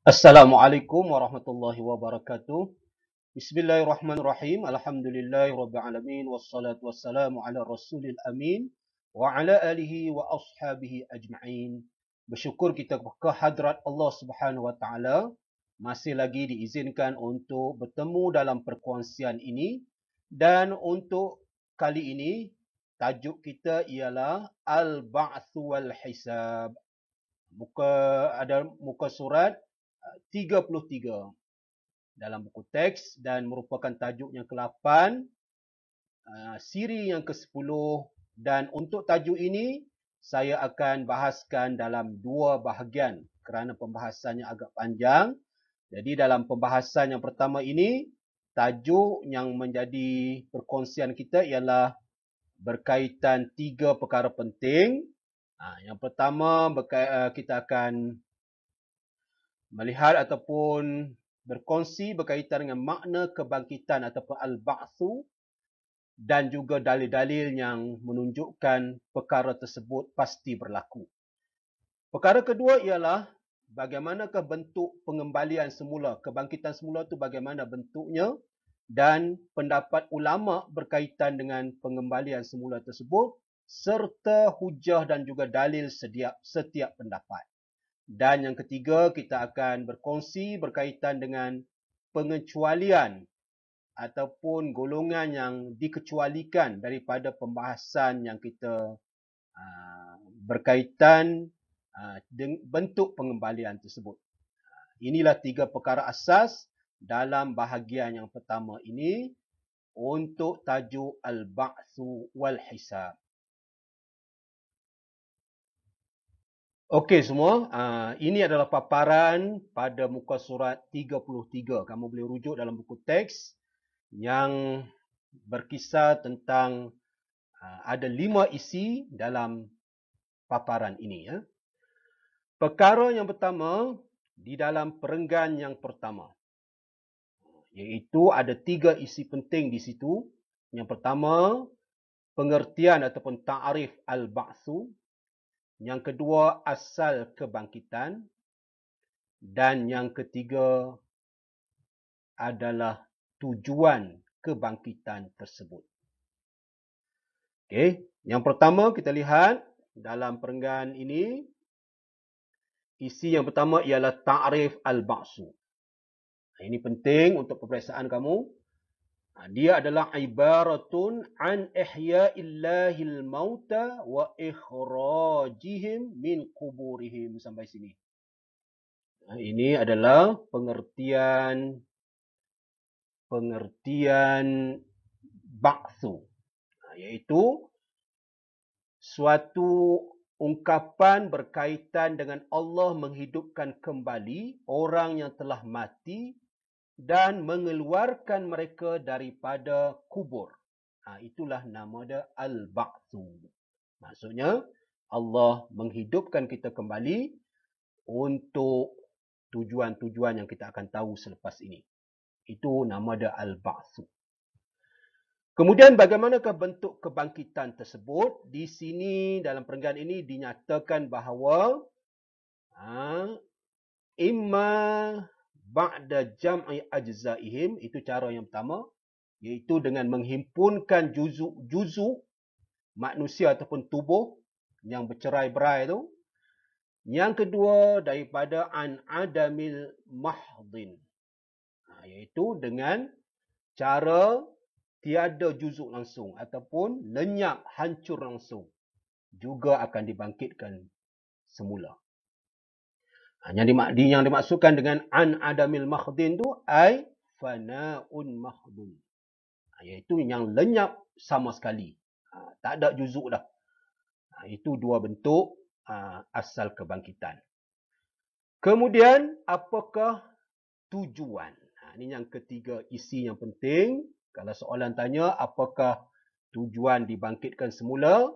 Assalamualaikum warahmatullahi wabarakatuh. Bismillahirrahmanirrahim. Alhamdulillahirabbil alamin wassalatu wassalamu ala rasulil amin wa ala alihi wa ashabihi ajma'in. Bersyukur kita ke hadrat Allah Subhanahu wa taala masih lagi diizinkan untuk bertemu dalam perkongsian ini, dan untuk kali ini tajuk kita ialah Al-Ba'tsu wal Hisab. Muka surat 33 dalam buku teks dan merupakan tajuk yang ke-8, siri yang ke-10, dan untuk tajuk ini saya akan bahaskan dalam dua bahagian kerana pembahasannya agak panjang. Jadi dalam pembahasan yang pertama ini, tajuk yang menjadi perkongsian kita ialah berkaitan tiga perkara penting. Yang pertama, kita akan melihat ataupun berkongsi berkaitan dengan makna kebangkitan ataupun al-ba'tsu dan juga dalil-dalil yang menunjukkan perkara tersebut pasti berlaku. Perkara kedua ialah bagaimanakah bentuk pengembalian semula, kebangkitan semula itu bagaimana bentuknya, dan pendapat ulama berkaitan dengan pengembalian semula tersebut serta hujah dan juga dalil setiap pendapat. Dan yang ketiga, kita akan berkongsi berkaitan dengan pengecualian ataupun golongan yang dikecualikan daripada pembahasan yang kita berkaitan dengan bentuk pengembalian tersebut. Inilah tiga perkara asas dalam bahagian yang pertama ini untuk tajuk Al-Ba'tsu wal Hisab. Okey semua, ini adalah paparan pada muka surat 33. Kamu boleh rujuk dalam buku teks yang berkisar tentang ada 5 isi dalam paparan ini. Perkara yang pertama di dalam perenggan yang pertama, iaitu ada 3 isi penting di situ. Yang pertama, pengertian ataupun ta'rif al-ba'tsu. Yang kedua, asal kebangkitan. Dan yang ketiga adalah tujuan kebangkitan tersebut. Okey, yang pertama kita lihat dalam perenggan ini, isi yang pertama ialah ta'rif al-ba'tsu. Ini penting untuk peperiksaan kamu. Dia adalah ibaratun an ihya'illahil mauta wa ikhrajihim min kuburihim. Sampai sini. Ini adalah pengertian ba'tsu, iaitu suatu ungkapan berkaitan dengan Allah menghidupkan kembali orang yang telah mati dan mengeluarkan mereka daripada kubur. Itulah nama dia al-ba'tsu. Maksudnya Allah menghidupkan kita kembali untuk tujuan-tujuan yang kita akan tahu selepas ini. Itu nama dia al-ba'tsu. Kemudian bagaimanakah bentuk kebangkitan tersebut? Di sini dalam perenggan ini dinyatakan bahawa imma ba'da jam'i ajza'ihim, itu cara yang pertama, iaitu dengan menghimpunkan juzuk-juzuk manusia ataupun tubuh yang bercerai-berai itu. Yang kedua, daripada an adamil mahdin, iaitu dengan cara tiada juzuk langsung ataupun lenyap, hancur langsung, juga akan dibangkitkan semula. Yang dimaksudkan dengan an adamil mahdin tu ai fana'un mahdun, iaitu yang lenyap sama sekali, tak ada juzuk dah. Itu dua bentuk asal kebangkitan. Kemudian apakah tujuan? Ini yang ketiga isi yang penting. Kalau soalan tanya apakah tujuan dibangkitkan semula,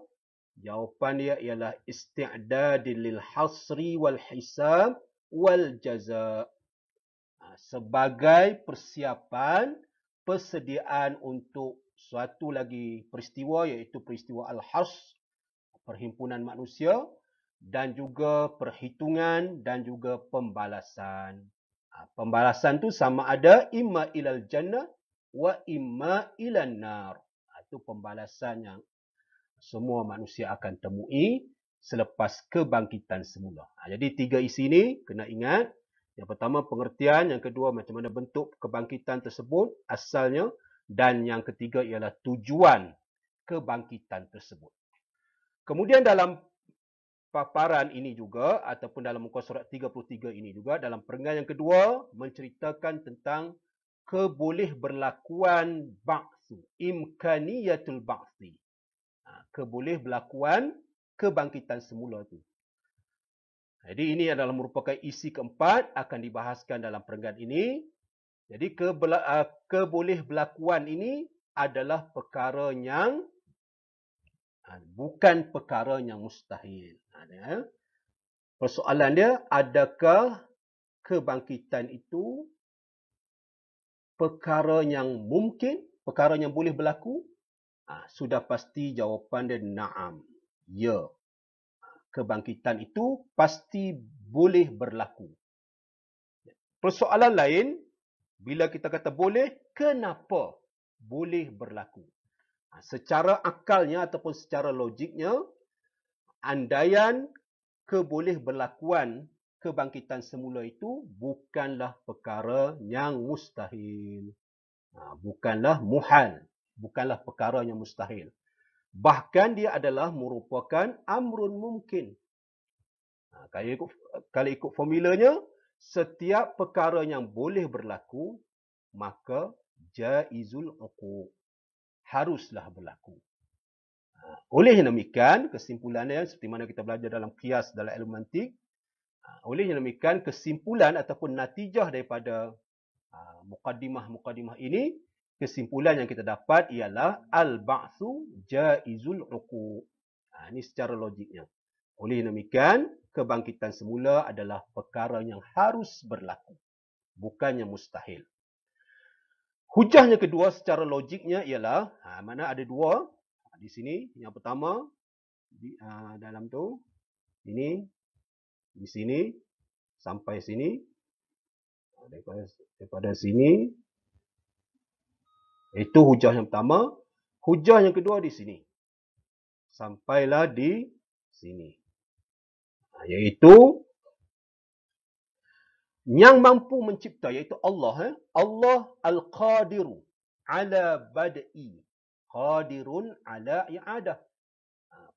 jawapan dia ialah isti'dadil lil hasri wal hisab wal jaza. Sebagai persiapan, persediaan untuk suatu lagi peristiwa, iaitu peristiwa al-hasr, perhimpunan manusia, dan juga perhitungan dan juga pembalasan. Pembalasan tu sama ada imma ilal jannah wa imma ilan nar. Itu pembalasan yang semua manusia akan temui selepas kebangkitan semula. Jadi 3 isi ni kena ingat. Yang pertama pengertian, yang kedua macam mana bentuk kebangkitan tersebut asalnya, dan yang ketiga ialah tujuan kebangkitan tersebut. Kemudian dalam paparan ini juga ataupun dalam muka surat 33 ini juga, dalam perenggan yang kedua menceritakan tentang kebolehberlakuan ba'tsu, imkaniyatul ba'tsi. Kebolehberlakuan kebangkitan semula tu. Jadi ini adalah merupakan isi keempat akan dibahaskan dalam perenggan ini. Jadi kebolehberlakuan ini adalah perkara yang bukan perkara yang mustahil. Persoalan dia, adakah kebangkitan itu perkara yang mungkin, perkara yang boleh berlaku? Sudah pasti jawapan dia na'am. Ya. Kebangkitan itu pasti boleh berlaku. Persoalan lain, bila kita kata boleh, kenapa boleh berlaku? Secara akalnya ataupun secara logiknya, andaian kebolehberlakuan kebangkitan semula itu bukanlah perkara yang mustahil. Bukanlah muhal. Bukanlah perkara yang mustahil. Bahkan dia adalah merupakan amrun mungkin. Kalau ikut formulanya, setiap perkara yang boleh berlaku, maka jaizul uquq, haruslah berlaku. Oleh yang demikian, kesimpulannya seperti mana kita belajar dalam qiyas dalam ilmu mantik, oleh yang demikian kesimpulan ataupun natijah daripada muqaddimah ini, kesimpulan yang kita dapat ialah al-ba'tsu jaizul uquq. Ini secara logiknya. Oleh demikian, kebangkitan semula adalah perkara yang harus berlaku, bukan yang mustahil. Hujahnya kedua secara logiknya ialah, mana ada dua di sini. Yang pertama dalam tu, ini di sini sampai sini, daripada sini. Itu hujah yang pertama. Hujah yang kedua di sini. Sampailah di sini. Iaitu yang mampu mencipta, iaitu Allah. Allah al-qadiru ala bad'i. Qadirun ala i'adah.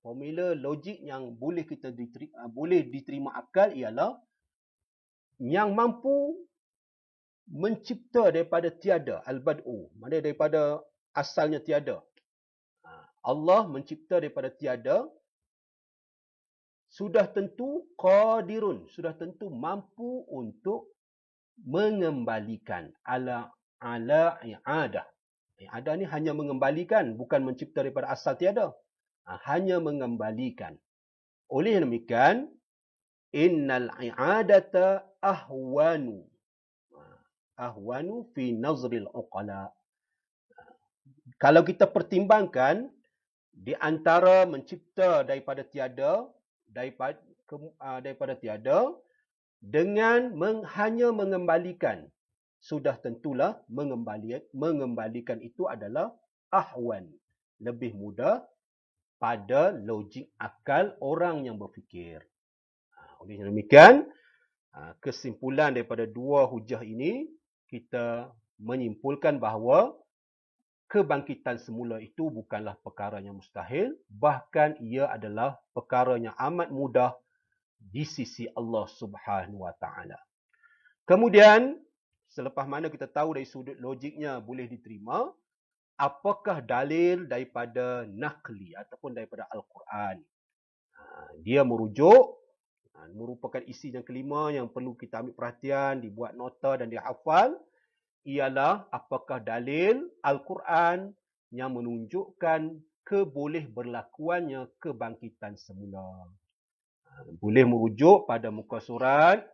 Formula logik yang boleh diterima akal ialah yang mampu mencipta daripada tiada, al-bad'u, maknanya daripada asalnya tiada. Allah mencipta daripada tiada, sudah tentu qadirun, sudah tentu mampu untuk mengembalikan ala i'adah. I'adah ni hanya mengembalikan, bukan mencipta daripada asal tiada. Hanya mengembalikan. Oleh demikian, innal i'adata ahwanu fi nazril uqala. Kalau kita pertimbangkan di antara mencipta daripada tiada, dengan hanya mengembalikan, sudah tentulah mengembalikan itu adalah ahwan, lebih mudah pada logik akal orang yang berfikir. Oleh demikian, kesimpulan daripada dua hujah ini, kita menyimpulkan bahawa kebangkitan semula itu bukanlah perkara yang mustahil, bahkan ia adalah perkara yang amat mudah di sisi Allah Subhanahu wa taala. Kemudian, selepas mana kita tahu dari sudut logiknya boleh diterima, apakah dalil daripada naqli ataupun daripada Al-Quran? Dia merupakan isi yang kelima yang perlu kita ambil perhatian, dibuat nota dan dihafal, ialah apakah dalil Al-Quran yang menunjukkan kebolehberlakuannya kebangkitan semula. Boleh merujuk pada muka surat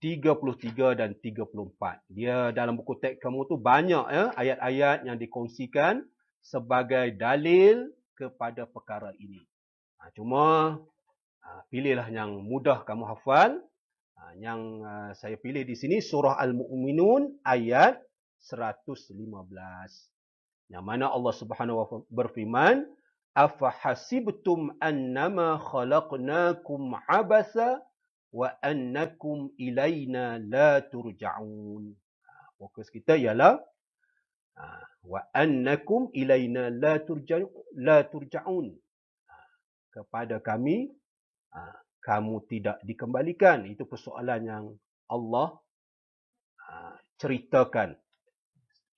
33 dan 34. Dia dalam buku teks kamu tu banyak ayat-ayat yang dikongsikan sebagai dalil kepada perkara ini. Cuma pilihlah yang mudah kamu hafal. Yang saya pilih di sini surah Al-Mu'minun ayat 115. Yang mana Allah Subhanahu wa taala berfirman, "Afahasibtum annama khalaqnakum abasa wa annakum ilaina la turja'un." Fokus kita ialah wa annakum ilaina la turja'un. Kepada kami kamu tidak dikembalikan. Itu persoalan yang Allah ceritakan.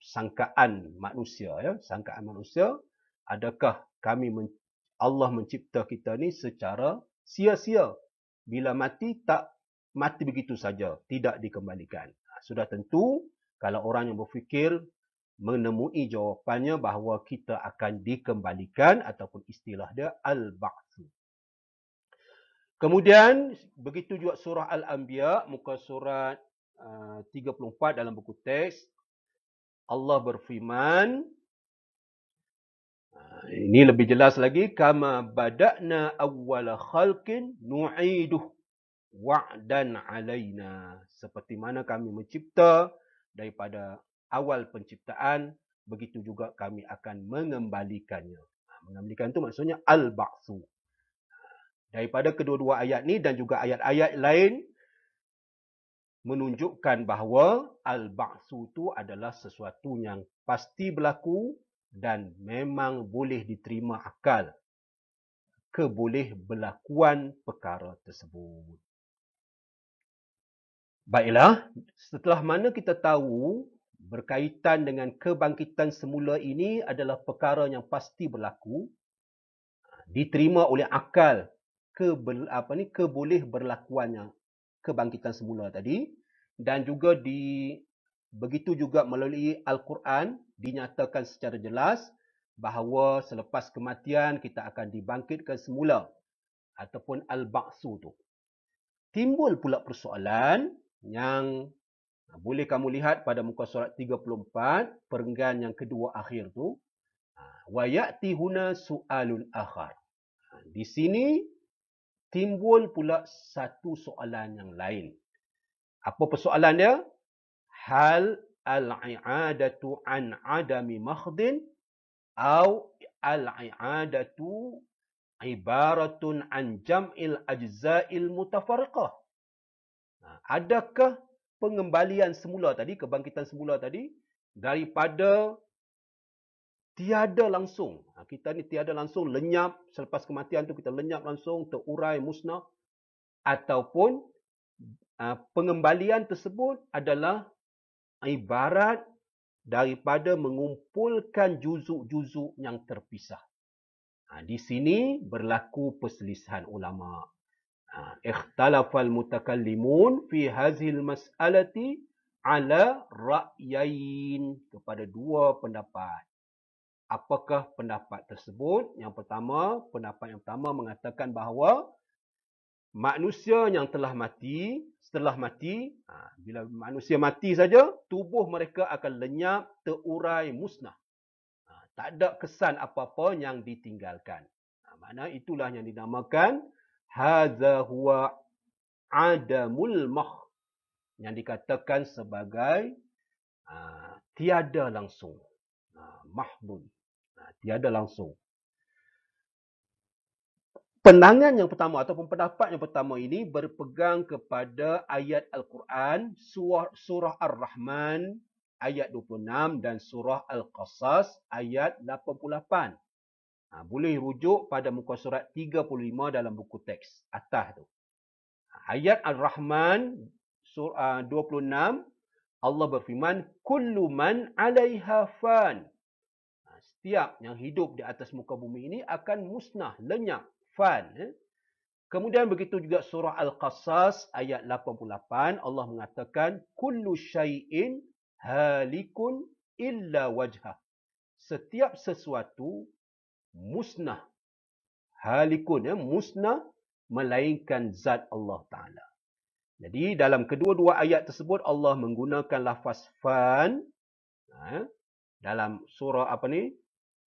Sangkaan manusia, ya, sangkaan manusia, adakah Allah mencipta kita ni secara sia-sia? Bila mati, tak mati begitu saja, tidak dikembalikan. Sudah tentu kalau orang yang berfikir menemui jawapannya bahawa kita akan dikembalikan, ataupun istilah dia al-ba'tsu. Kemudian begitu juga surah Al-Anbiya, muka surat 34 dalam buku teks, Allah berfirman, ini lebih jelas lagi, kama bada'na awwala khalqin nu'iduh wa'dan alaina. Seperti mana kami mencipta daripada awal penciptaan, begitu juga kami akan mengembalikannya. Mengembalikan itu maksudnya al-ba'tsu. Daripada kedua-dua ayat ni dan juga ayat-ayat lain menunjukkan bahawa al-ba'tsu itu adalah sesuatu yang pasti berlaku dan memang boleh diterima akal keboleh berlakuan perkara tersebut. Baiklah, setelah mana kita tahu berkaitan dengan kebangkitan semula ini adalah perkara yang pasti berlaku, diterima oleh akal keboleh berlakuannya kebangkitan semula tadi, dan juga begitu juga melalui Al-Quran dinyatakan secara jelas bahawa selepas kematian kita akan dibangkitkan semula, ataupun al-ba'tsu tu. Timbul pula persoalan yang boleh kamu lihat pada muka surat 34, perenggan yang kedua akhir tu. Wa ya'ti huna su'alun akhar. Di sini timbul pula satu soalan yang lain. Apa persoalan dia? Hal al-i'adatu an adami makhdin atau al-i'adatu ibaratun an jam'il ajza'il mutafarriqah. Adakah pengembalian semula tadi, kebangkitan semula tadi, daripada tiada langsung. Kita ni tiada langsung, lenyap, selepas kematian tu kita lenyap langsung, terurai, musnah. Ataupun pengembalian tersebut adalah ibarat daripada mengumpulkan juzuk-juzuk yang terpisah. Di sini berlaku perselisihan ulama. Ikhtalafal mutakallimun fi hazil mas'alati ala ra'yain, kepada dua pendapat. Apakah pendapat tersebut? Yang pertama, pendapat yang pertama mengatakan bahawa manusia yang telah mati, setelah mati, bila manusia mati saja, tubuh mereka akan lenyap, terurai, musnah. Tak ada kesan apa-apa yang ditinggalkan. Makna itulah yang dinamakan hadza huwa adamul makh, yang dikatakan sebagai tiada langsung. Mahdun. Tiada langsung. Pandangan yang pertama ataupun pendapat yang pertama ini berpegang kepada ayat Al-Quran, surah Ar-Rahman ayat 26 dan surah Al-Qasas ayat 88. Boleh rujuk pada muka surat 35 dalam buku teks atas tu. Ayat Ar-Rahman surah 26, Allah berfirman, kullu man 'alaiha fan. Setiap yang hidup di atas muka bumi ini akan musnah, lenyap, fan. Kemudian begitu juga surah Al-Qasas ayat 88, Allah mengatakan kullu syai'in halikun illa wajhah. Setiap sesuatu musnah, halikun, musnah, melainkan zat Allah Ta'ala. Jadi dalam kedua-dua ayat tersebut Allah menggunakan lafaz fan. Dalam surah apa ni?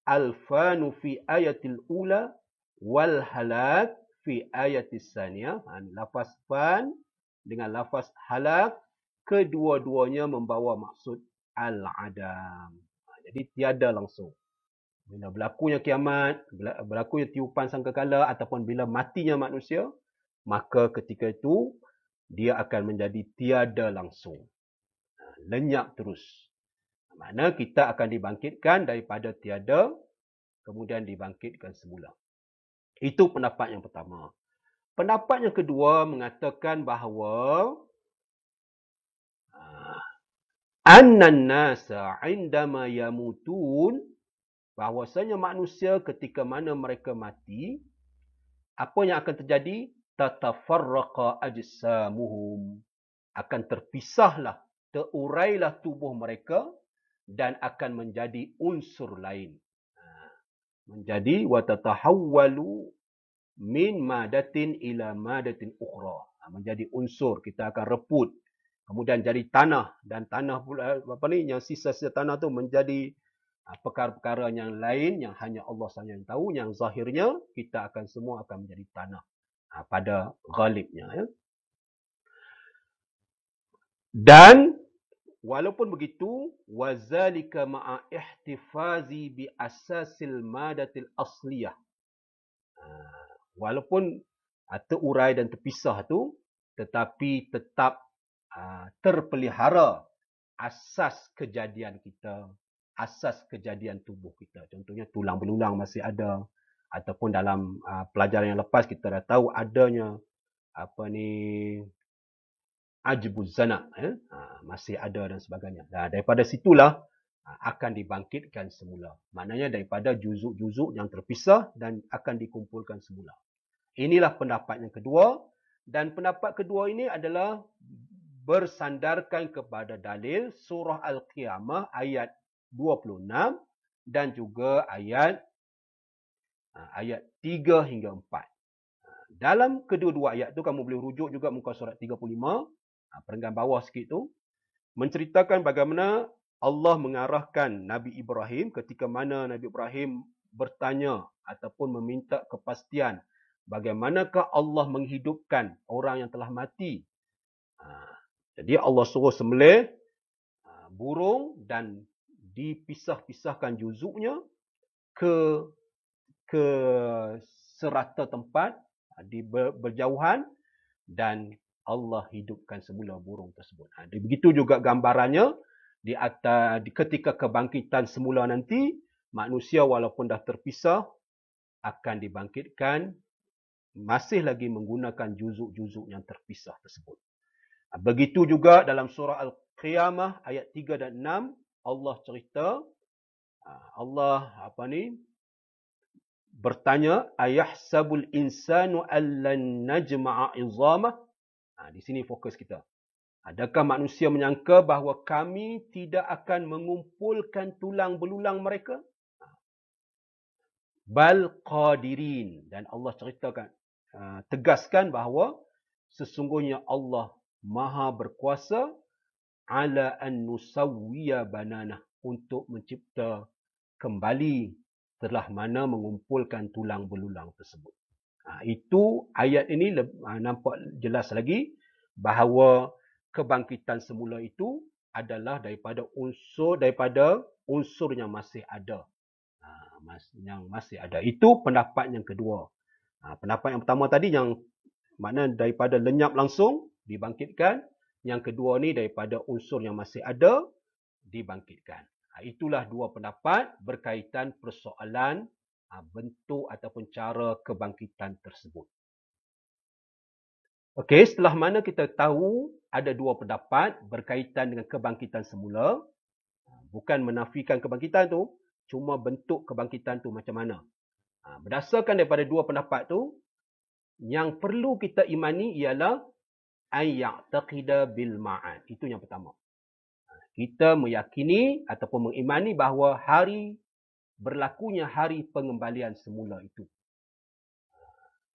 Al-fanu fi ayatil ula wal halak fi ayatis saniyah. Lafaz fan dengan lafaz halak, kedua-duanya membawa maksud al-adam. Jadi tiada langsung. Bila berlakunya kiamat, berlakunya tiupan sangkakala ataupun bila matinya manusia, maka ketika itu dia akan menjadi tiada langsung. Lenyap terus. Makna kita akan dibangkitkan daripada tiada, kemudian dibangkitkan semula. Itu pendapat yang pertama. Pendapat yang kedua mengatakan bahawa annan nasa indama yamutun, bahawasanya manusia ketika mana mereka mati, apa yang akan terjadi? Tatafarraqa ajsamuhum, akan terpisahlah, terurailah tubuh mereka dan akan menjadi unsur lain. Menjadi watatahawwalu min madatin ila madatin ukhra. Menjadi unsur, kita akan reput. Kemudian jadi tanah, dan tanah pula yang sisa-sisa tanah tu menjadi perkara-perkara yang lain yang hanya Allah sahaja yang tahu, yang zahirnya kita akan semua akan menjadi tanah pada ghalibnya, ya. Dan walaupun begitu, wazalika ma'a ihtifazi bi asasil madatil asliyah. Walaupun terurai dan terpisah tu, tetapi tetap terpelihara asas kejadian kita, asas kejadian tubuh kita. Contohnya tulang belulang masih ada, ataupun dalam pelajaran yang lepas kita dah tahu adanya ajbuz zana, masih ada dan sebagainya. Daripada situlah akan dibangkitkan semula. Maknanya daripada juzuk-juzuk yang terpisah dan akan dikumpulkan semula. Inilah pendapat yang kedua, dan pendapat kedua ini adalah bersandarkan kepada dalil surah Al-Qiyamah ayat 26 dan juga ayat 3 hingga 4. Dalam kedua-dua ayat tu kamu boleh rujuk juga muka surat 35, perenggan bawah sikit tu, menceritakan bagaimana Allah mengarahkan Nabi Ibrahim ketika mana Nabi Ibrahim bertanya ataupun meminta kepastian bagaimanakah Allah menghidupkan orang yang telah mati. Jadi Allah suruh sembelih burung dan dipisah-pisahkan juzuknya ke serata tempat di berjauhan, dan Allah hidupkan semula burung tersebut. Begitu juga gambarannya ketika kebangkitan semula nanti, manusia walaupun dah terpisah akan dibangkitkan masih lagi menggunakan juzuk-juzuk yang terpisah tersebut. Begitu juga dalam surah Al-Qiyamah ayat 3 dan 6, Allah cerita, Allah bertanya, ayahsabul insanu allan najma'a izamah. Di sini fokus kita. Adakah manusia menyangka bahawa kami tidak akan mengumpulkan tulang belulang mereka? Bal qadirin. Dan Allah ceritakan, tegaskan bahawa sesungguhnya Allah Maha berkuasa ala an nusawwiya bananah, untuk mencipta kembali telah mana mengumpulkan tulang belulang tersebut. Itu ayat ini nampak jelas lagi bahawa kebangkitan semula itu adalah daripada unsur yang masih ada. Yang masih ada. Itu pendapat yang kedua. Pendapat yang pertama tadi yang makna daripada lenyap langsung dibangkitkan. Yang kedua ni daripada unsur yang masih ada dibangkitkan. Itulah dua pendapat berkaitan persoalan bentuk ataupun cara kebangkitan tersebut. Okey, setelah mana kita tahu ada dua pendapat berkaitan dengan kebangkitan semula, bukan menafikan kebangkitan tu, cuma bentuk kebangkitan tu macam mana. Berdasarkan daripada dua pendapat tu, yang perlu kita imani ialah ayya'taqida bil ma'ad. Itu yang pertama. Kita meyakini ataupun mengimani bahawa berlakunya hari pengembalian semula itu.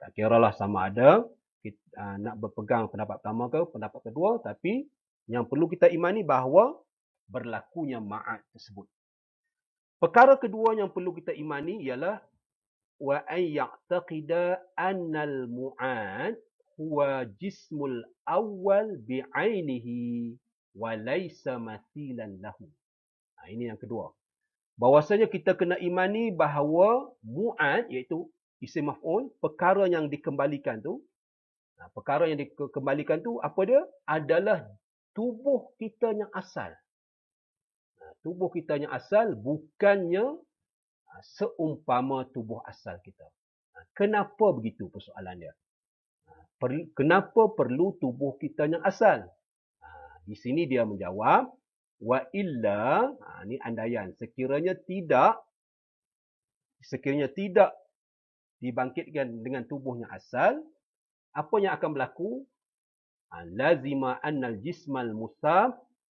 Tak kiralah sama ada kita nak berpegang pendapat pertama ke pendapat kedua, tapi yang perlu kita imani bahawa berlakunya ma'ad tersebut. Perkara kedua yang perlu kita imani ialah wa an ya'taqida anna al-mu'ad huwa jismul awal bi'ainihi wa laysa mathilan lahu. Ini yang kedua. Bahwasanya kita kena imani bahawa mu'ad, iaitu isim maf'ul, perkara yang dikembalikan tu, perkara yang dikembalikan tu apa dia? Adalah tubuh kita yang asal. Tubuh kita yang asal bukannya seumpama tubuh asal kita. Kenapa begitu persoalan dia? Kenapa perlu tubuh kita yang asal? Di sini dia menjawab, wa illa, ini andaian, sekiranya tidak dibangkitkan dengan tubuhnya asal, apa yang akan berlaku? Lazima annal jismal musab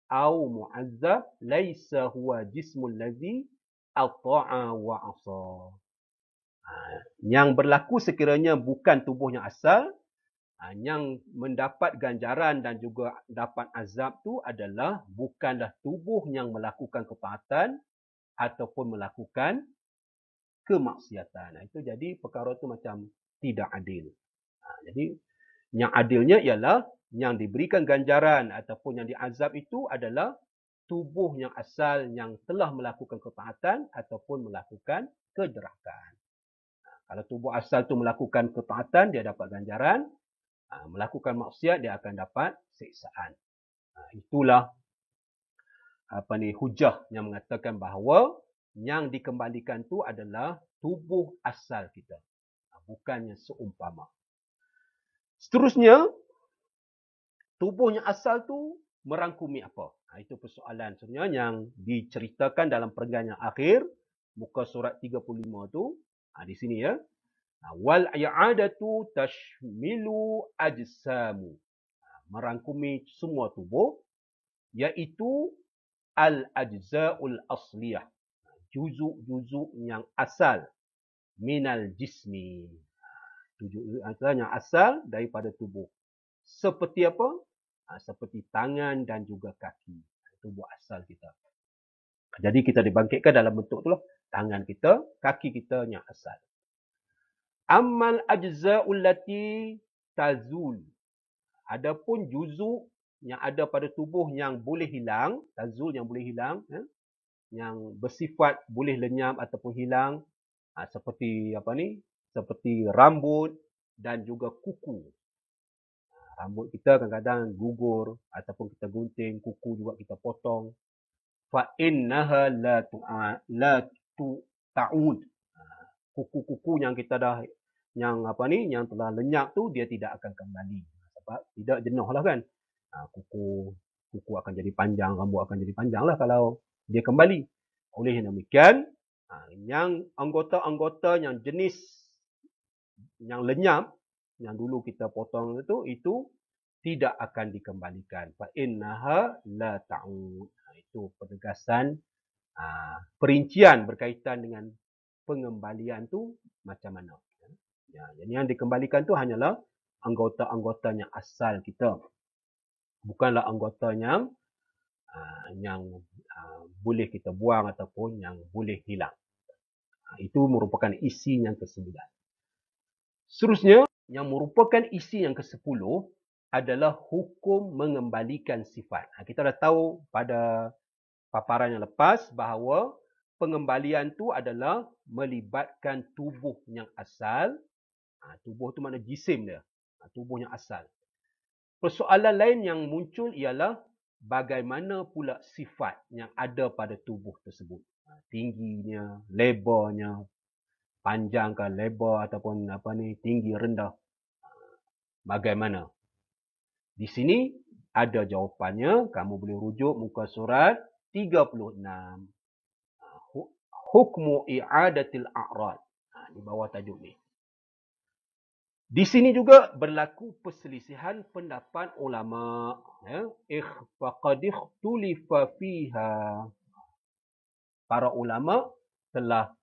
au mu'azzab laisa huwa jismul ladzi ata'a wa asa. Yang berlaku sekiranya bukan tubuhnya asal, yang mendapat ganjaran dan juga dapat azab tu adalah bukanlah tubuh yang melakukan ketaatan ataupun melakukan kemaksiatan. Itu jadi perkara tu macam tidak adil. Jadi yang adilnya ialah yang diberikan ganjaran ataupun yang diazab itu adalah tubuh yang asal yang telah melakukan ketaatan ataupun melakukan kejerakan. Kalau tubuh asal tu melakukan ketaatan, dia dapat ganjaran. Melakukan maksiat, dia akan dapat siksaan. Itulah hujah yang mengatakan bahawa yang dikembalikan tu adalah tubuh asal kita. Bukannya seumpama. Seterusnya, tubuhnya asal tu merangkumi apa? Itu persoalan sebenarnya yang diceritakan dalam perenggan yang akhir, muka surat 35 tu. Di sini ya. Wal i'adatu tashmilu ajsamu. Merangkumi semua tubuh, iaitu al-ajza'ul asliyah. Juzuk-juzuk yang asal. Minal jismi. Juzuk yang asal daripada tubuh. Seperti apa? Seperti tangan dan juga kaki. Tubuh asal kita. Jadi kita dibangkitkan dalam bentuk itulah. Tangan kita, kaki kita yang asal. Ammal ajza'ul lati tazul. Adapun juzuk yang ada pada tubuh yang boleh hilang, tazul yang boleh hilang, yang bersifat boleh lenyap ataupun hilang, seperti seperti rambut dan juga kuku. Rambut kita kadang-kadang gugur ataupun kita gunting, kuku juga kita potong. Fa innaha la ta'ud. Kuku-kuku yang kita dah yang telah lenyap tu dia tidak akan kembali sebab tidak jenuhlah kan. Kuku akan jadi panjang, rambut akan jadi panjang lah kalau dia kembali. Oleh demikian, yang anggota-anggota yang jenis yang lenyap yang dulu kita potong itu tidak akan dikembalikan. Fa innaha la ta'ud. Itu penegasan perincian berkaitan dengan pengembalian tu macam mana. Jadi yang dikembalikan tu hanyalah anggota-anggota yang asal kita. Bukanlah anggota yang boleh kita buang ataupun yang boleh hilang. Itu merupakan isi yang ke-9. Seterusnya, yang merupakan isi yang ke-10 adalah hukum mengembalikan sifat. Kita dah tahu pada paparan yang lepas bahawa pengembalian tu adalah melibatkan tubuh yang asal. Tubuh tu makna jisim dia. Tubuh yang asal. Persoalan lain yang muncul ialah bagaimana pula sifat yang ada pada tubuh tersebut. Tingginya, lebarnya, panjang ke lebar ataupun tinggi rendah. Bagaimana? Di sini ada jawapannya. Kamu boleh rujuk muka surat 36. Hukmu i'adatil a'rad. Di bawah tajuk ni. Di sini juga berlaku perselisihan pendapat ulama. Faqad ikhtulifa fiha. Para ulama telah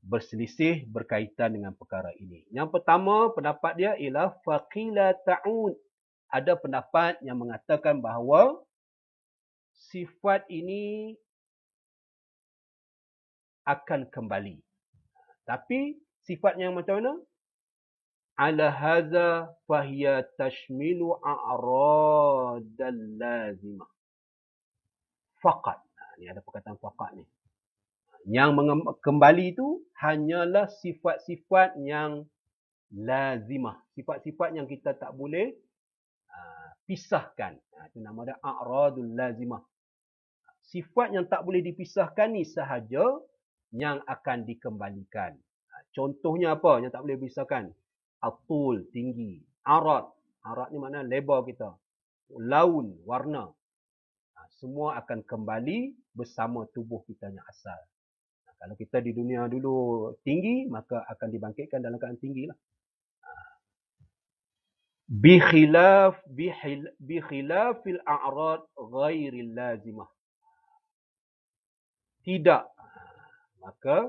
berselisih berkaitan dengan perkara ini. Yang pertama, pendapat dia ialah faqila ta'ud. Ada pendapat yang mengatakan bahawa sifat ini akan kembali. Tapi Sifat yang macam mana? Ala hadza fahiya tashmilu a'radal lazimah. Faqat. Ni ada perkataan faqat ni. Yang kembali itu hanyalah sifat-sifat yang lazimah. Sifat-sifat yang kita tak boleh pisahkan. Itu nama dia a'radul lazimah. Sifat yang tak boleh dipisahkan ni sahaja yang akan dikembalikan. Contohnya apa yang tak boleh dipisahkan? Atul, tinggi. Arad. Arad ni makna lebar kita. Laun, warna. Semua akan kembali bersama tubuh kita yang asal. Kalau kita di dunia dulu tinggi, maka akan dibangkitkan dalam keadaan tinggi lah. Bikhilafil a'rad ghairil lazimah. Tidak. Maka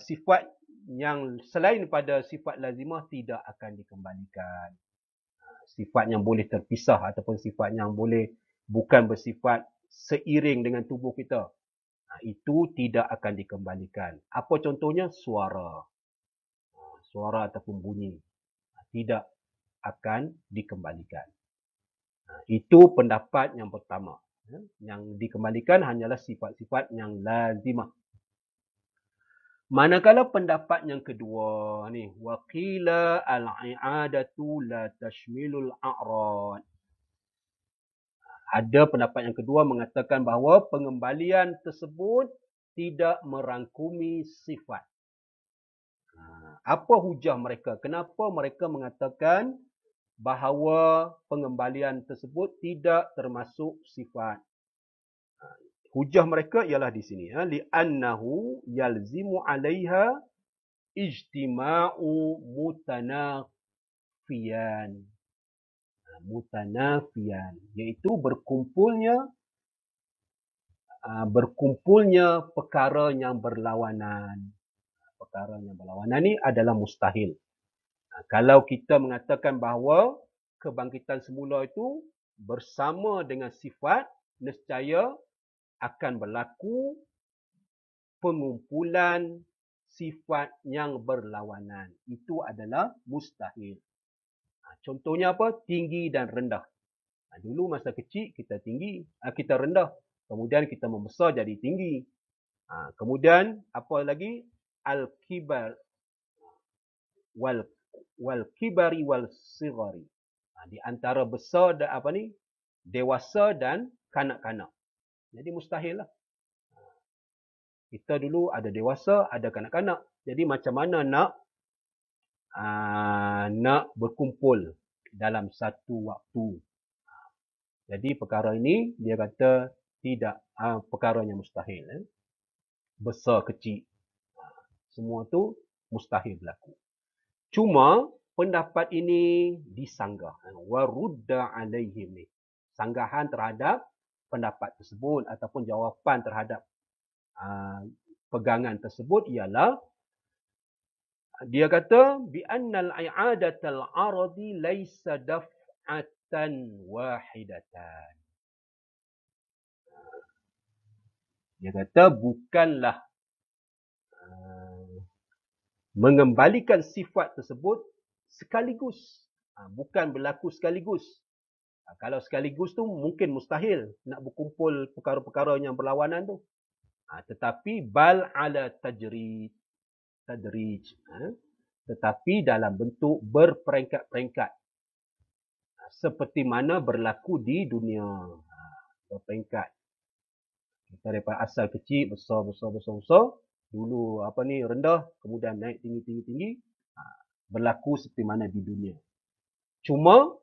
sifat yang selain pada sifat lazimah tidak akan dikembalikan. Sifat yang boleh terpisah ataupun sifat yang boleh bukan bersifat seiring dengan tubuh kita. Itu tidak akan dikembalikan. Apa contohnya? Suara. Suara ataupun bunyi. Tidak akan dikembalikan. Itu pendapat yang pertama. Yang dikembalikan hanyalah sifat-sifat yang lazimah. Manakala pendapat yang kedua ni, waqila al-i'adatu la tashmilul a'rad. Ada pendapat yang kedua mengatakan bahawa pengembalian tersebut tidak merangkumi sifat. Apa hujah mereka? Kenapa mereka mengatakan bahawa pengembalian tersebut tidak termasuk sifat? Hujah mereka ialah di sini. Li'annahu yalzimu 'alaiha ijtima'u mutanafiyan. Mutanafiyan. Iaitu berkumpulnya perkara yang berlawanan. Perkara yang berlawanan ni adalah mustahil. Kalau kita mengatakan bahawa kebangkitan semula itu bersama dengan sifat, nescaya akan berlaku pengumpulan sifat yang berlawanan. Itu adalah mustahil. Contohnya apa? Tinggi dan rendah. Dulu masa kecil kita tinggi, kita rendah. Kemudian kita membesar jadi tinggi. Kemudian apa lagi? Al-kibar wal kibari wal sighari. Di antara besar dan dewasa dan kanak-kanak. Jadi mustahil lah. Kita dulu ada dewasa, ada kanak-kanak. Jadi macam mana nak berkumpul dalam satu waktu. Jadi perkara ini dia kata tidak perkara yang mustahil. Besar kecil. Semua tu mustahil berlaku. Cuma pendapat ini disanggah. Warudda alaihim ni. Sanggahan terhadap pendapat tersebut ataupun jawapan terhadap pegangan tersebut ialah dia kata bi annal i'adatal aradi laisa daf'atan wahidatan. Dia kata bukanlah mengembalikan sifat tersebut sekaligus. Bukan berlaku sekaligus. Kalau sekaligus tu mungkin mustahil nak berkumpul perkara-perkara yang berlawanan tu. Tetapi bal ala tadrij. Tetapi dalam bentuk berperingkat-peringkat. Seperti mana berlaku di dunia. Berperingkat. Kita daripada asal kecil, besar. Dulu rendah, kemudian naik tinggi. Berlaku seperti mana di dunia. Cuma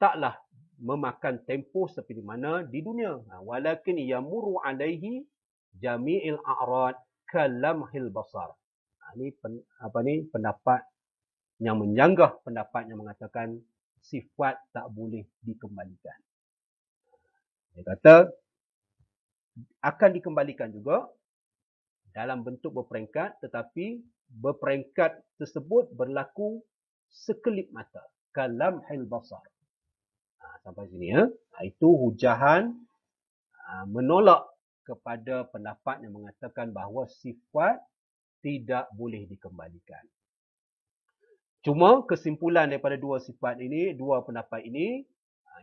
taklah memakan tempoh seperti mana di dunia. Walakin yamuru alaihi jami'il a'rad kalamhil basar. Ini pendapat yang menyanggah pendapat yang mengatakan sifat tak boleh dikembalikan. Dia kata akan dikembalikan juga dalam bentuk berperingkat, tetapi berperingkat tersebut berlaku sekelip mata. Kalamhil basar. Sampai sini Itu hujahan menolak kepada pendapat yang mengatakan bahawa sifat tidak boleh dikembalikan. Cuma kesimpulan daripada dua pendapat ini,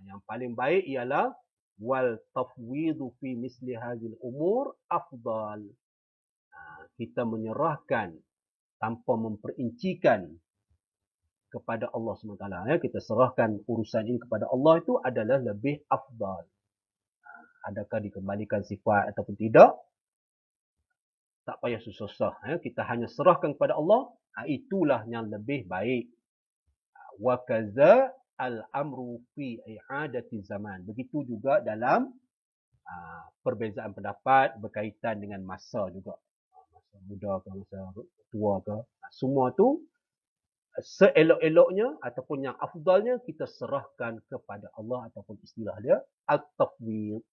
yang paling baik ialah wal tafwidhu fi misli hadzal umur afdal. Kita menyerahkan tanpa memperincikan kepada Allah SWT. Kita serahkan urusan ini kepada Allah itu adalah lebih afdal. Adakah dikembalikan sifat ataupun tidak? Tak payah susah-susah. Kita hanya serahkan kepada Allah. Itulah yang lebih baik. Wa kaza al-amru fi i'adati zaman. Begitu juga dalam perbezaan pendapat berkaitan dengan masa juga. Masa muda ke, masa tua ke. Semua tu seelok-eloknya ataupun yang afdalnya kita serahkan kepada Allah ataupun istilah dia at-tafwid.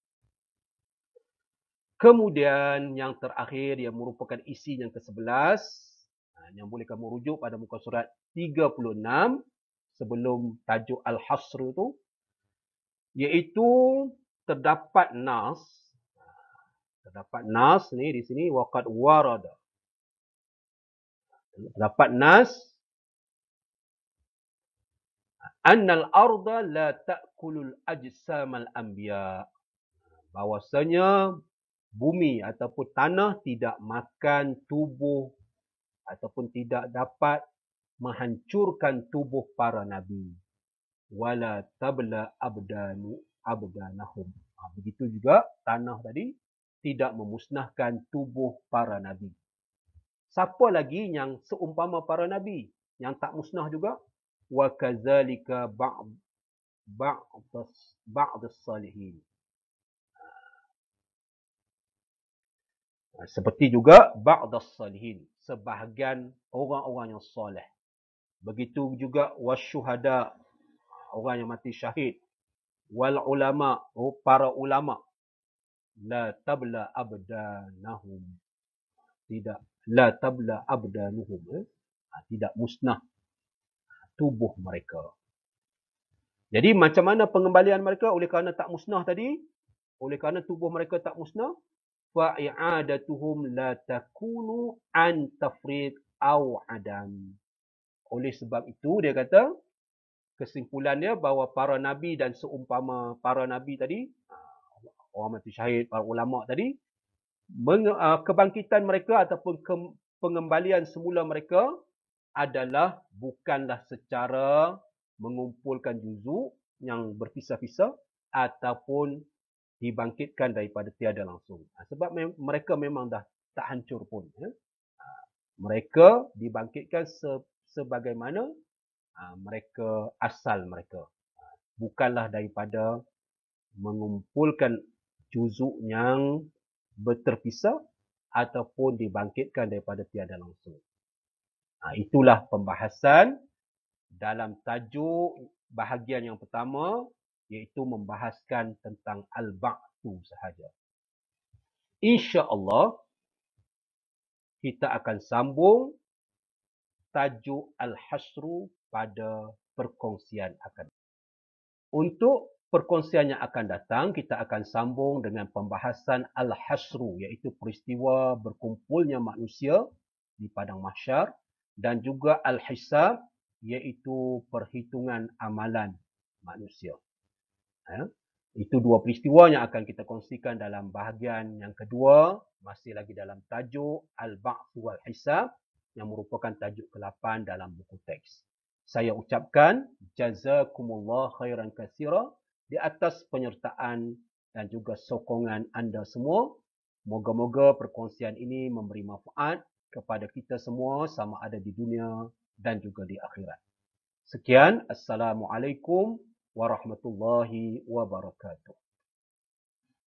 Kemudian yang terakhir yang merupakan isi yang ke-11 yang boleh kamu rujuk pada muka surat 36 sebelum tajuk Al-Hasr itu, iaitu terdapat nas ni di sini waqad warada. Terdapat nas annal arda la ta'kulul ajsamal anbiya. Bahwasanya bumi ataupun tanah tidak makan tubuh ataupun tidak dapat menghancurkan tubuh para nabi. Wala tabla abdanahum. Begitu juga tanah tadi tidak memusnahkan tubuh para nabi. Siapa lagi yang seumpama para nabi yang tak musnah juga? Wa kadzalika ba'dus salihin. Seperti juga ba'dus salihin, sebahagian orang-orang yang soleh. Begitu juga wasyuhada, orang yang mati syahid. Wal ulama, para ulama. La tabla abdanahum. Tidak, la tabla abdanuhum. Tidak musnah tubuh mereka. Jadi macam mana pengembalian mereka oleh kerana tak musnah tadi? Oleh kerana tubuh mereka tak musnah, fa'i'adatuhum la takunu an tafrid aw adam. Oleh sebab itu dia kata kesimpulannya bahawa para nabi dan seumpama para nabi tadi, orang mati syahid, para ulama tadi, kebangkitan mereka ataupun pengembalian semula mereka adalah bukanlah secara mengumpulkan juzuk yang berpisah-pisah ataupun dibangkitkan daripada tiada langsung. Sebab mereka memang dah tak hancur pun. Mereka dibangkitkan sebagaimana mereka asal mereka. Bukanlah daripada mengumpulkan juzuk yang berterpisah ataupun dibangkitkan daripada tiada langsung. Itulah pembahasan dalam tajuk bahagian yang pertama, iaitu membahaskan tentang al-ba'thu sahaja. InsyaAllah, kita akan sambung tajuk al-hasru pada perkongsian akan. Untuk perkongsian yang akan datang, kita akan sambung dengan pembahasan al-hasru, iaitu peristiwa berkumpulnya manusia di padang mahsyar, dan juga al-hisab, iaitu perhitungan amalan manusia. Itu dua peristiwa yang akan kita kongsikan dalam bahagian yang kedua, masih lagi dalam tajuk Al-Ba'thu wal-Hisab, yang merupakan tajuk ke-8 dalam buku teks. Saya ucapkan jazakumullah khairan katsira di atas penyertaan dan juga sokongan anda semua. Moga-moga perkongsian ini memberi manfaat kepada kita semua sama ada di dunia dan juga di akhirat. Sekian, Assalamualaikum warahmatullahi wabarakatuh.